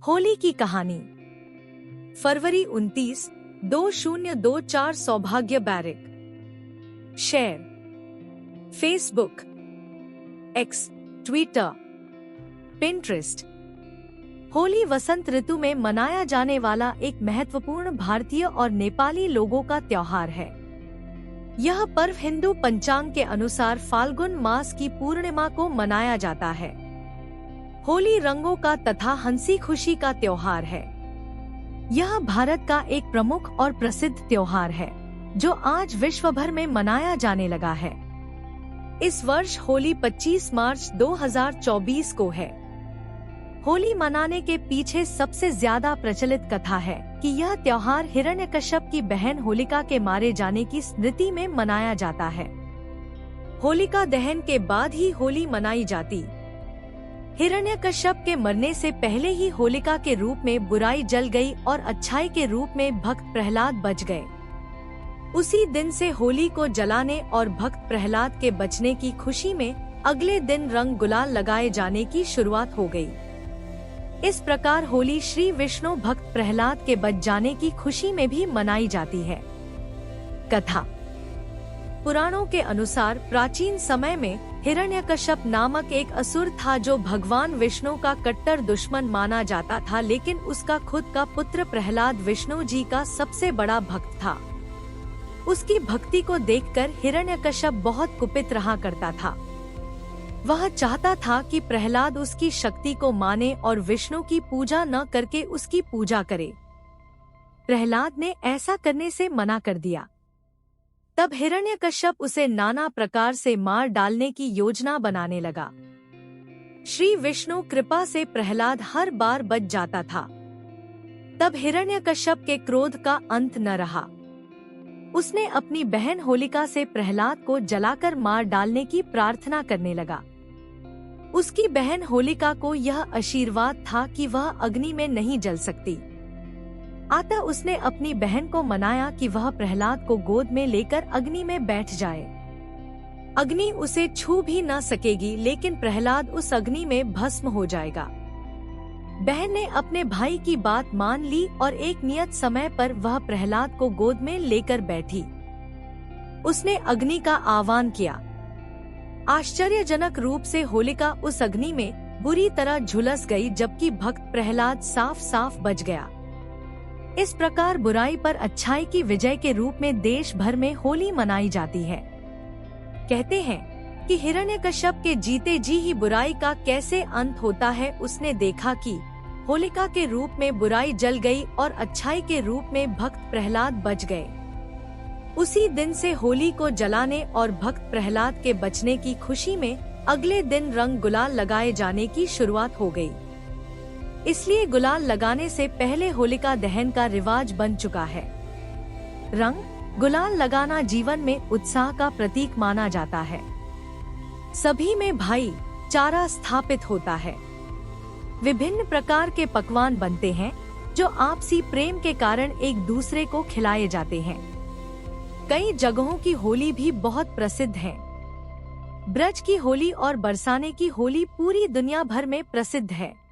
होली की कहानी। फरवरी 29, 2024 Saubhagya Bairik. Share Facebook, X, Twitter, Pinterest. Holi वसंत ऋतु में मनाया जाने वाला एक महत्वपूर्ण भारतीय और नेपाली लोगों का त्योहार है। यह पर्व हिंदू पंचांग के अनुसार फाल्गुन मास की पूर्णिमा को मनाया जाता है। होली रंगों का तथा हंसी खुशी का त्योहार है। यह भारत का एक प्रमुख और प्रसिद्ध त्योहार है जो आज विश्व भर में मनाया जाने लगा है। इस वर्ष होली 25 मार्च 2024 को है। होली मनाने के पीछे सबसे ज्यादा प्रचलित कथा है कि यह त्योहार हिरण्यकश्यप की बहन होलिका के मारे जाने की स्मृति में मनाया जाता है। होलिका दहन के बाद ही होली मनाई जाती। हिरण्यकश्यप के मरने से पहले ही होलिका के रूप में बुराई जल गई और अच्छाई के रूप में भक्त प्रहलाद बच गए। उसी दिन से होली को जलाने और भक्त प्रहलाद के बचने की खुशी में अगले दिन रंग गुलाल लगाए जाने की शुरुआत हो गई। इस प्रकार होली श्री विष्णु भक्त प्रहलाद के बच जाने की खुशी में भी मनाई जाती है। कथा। पुराणों के अनुसार प्राचीन समय में हिरण्यकश्यप नामक एक असुर था जो भगवान विष्णु का कट्टर दुश्मन माना जाता था, लेकिन उसका खुद का पुत्र प्रहलाद विष्णु जी का सबसे बड़ा भक्त था। उसकी भक्ति को देखकर हिरण्यकश्यप बहुत कुपित रहा करता था। वह चाहता था कि प्रहलाद उसकी शक्ति को माने और विष्णु की पूजा न करके उसकी पूजा करे। प्रहलाद ने ऐसा करने से मना कर दिया। तब हिरण्यकश्यप उसे नाना प्रकार से मार डालने की योजना बनाने लगा। श्री विष्णु कृपा से प्रहलाद हर बार बच जाता था। तब हिरण्यकश्यप के क्रोध का अंत न रहा। उसने अपनी बहन होलिका से प्रहलाद को जलाकर मार डालने की प्रार्थना करने लगा। उसकी बहन होलिका को यह आशीर्वाद था कि वह अग्नि में नहीं जल सकती। अतः उसने अपनी बहन को मनाया कि वह प्रहलाद को गोद में लेकर अग्नि में बैठ जाए। अग्नि उसे छू भी न सकेगी, लेकिन प्रहलाद उस अग्नि में भस्म हो जाएगा। बहन ने अपने भाई की बात मान ली और एक नियत समय पर वह प्रहलाद को गोद में लेकर बैठी। उसने अग्नि का आह्वान किया। आश्चर्यजनक रूप से होलिका उस अग्नि में बुरी तरह झुलस गई, जबकि भक्त प्रहलाद साफ साफ बच गया। इस प्रकार बुराई पर अच्छाई की विजय के रूप में देश भर में होली मनाई जाती है। कहते हैं कि हिरण्यकश्यप के जीते जी ही बुराई का कैसे अंत होता है। उसने देखा कि होलिका के रूप में बुराई जल गई और अच्छाई के रूप में भक्त प्रहलाद बच गए। उसी दिन से होली को जलाने और भक्त प्रहलाद के बचने की खुशी में अगले दिन रंग गुलाल लगाए जाने की शुरुआत हो गई। इसलिए गुलाल लगाने से पहले होलिका दहन का रिवाज बन चुका है। रंग गुलाल लगाना जीवन में उत्साह का प्रतीक माना जाता है। सभी में भाईचारा स्थापित होता है। विभिन्न प्रकार के पकवान बनते हैं जो आपसी प्रेम के कारण एक दूसरे को खिलाए जाते हैं। कई जगहों की होली भी बहुत प्रसिद्ध है। ब्रज की होली और बरसाने की होली पूरी दुनिया भर में प्रसिद्ध है।